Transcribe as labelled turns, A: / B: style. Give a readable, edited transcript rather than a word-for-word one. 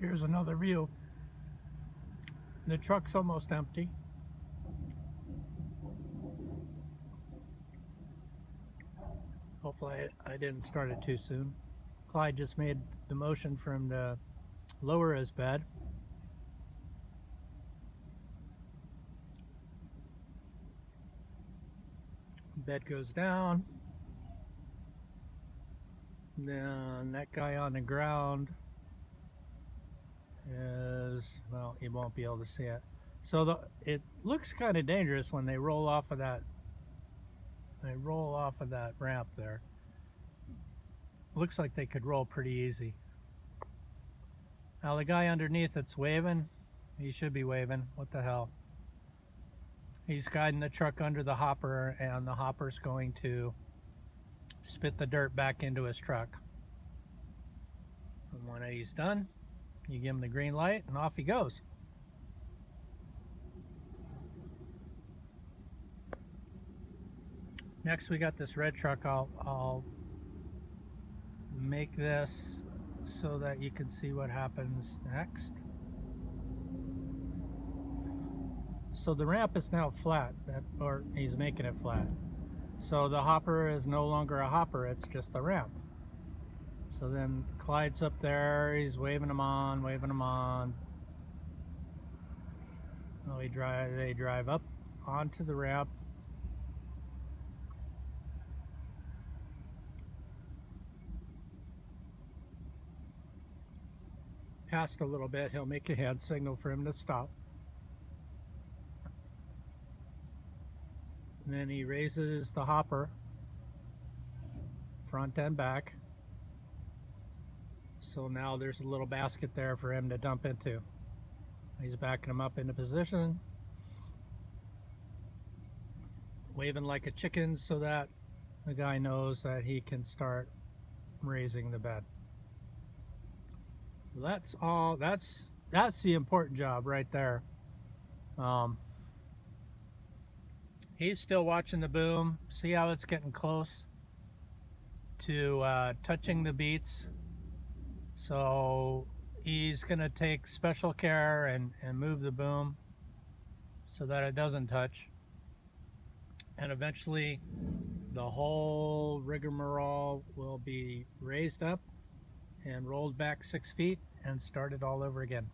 A: Here's another view. The truck's almost empty. Hopefully I didn't start it too soon. Clyde just made the motion for him to lower his bed. Bed goes down. Then that guy on the ground is, well, you won't be able to see it. So it looks kind of dangerous when they roll off of that. They roll off of that ramp there. Looks like they could roll pretty easy. Now the guy underneath that's waving, he should be waving. What the hell? He's guiding the truck under the hopper, and the hopper's going to spit the dirt back into his truck. And when he's done, you give him the green light and off he goes. Next we got this red truck. I'll make this so that you can see what happens next. So the ramp is now flat, or he's making it flat. So the hopper is no longer a hopper, it's just a ramp. So then Clyde's up there, he's waving them on, waving them on. Well, they drive up onto the ramp. Past a little bit, he'll make a hand signal for him to stop. And then he raises the hopper, front and back. So now there's a little basket there for him to dump into. He's backing him up into position, waving like a chicken so that the guy knows that he can start raising the bed. That's all. That's the important job right there. He's still watching the boom. See how it's getting close to touching the beets. So he's going to take special care and move the boom so that it doesn't touch. And eventually the whole rigmarole will be raised up and rolled back 6 feet and started all over again.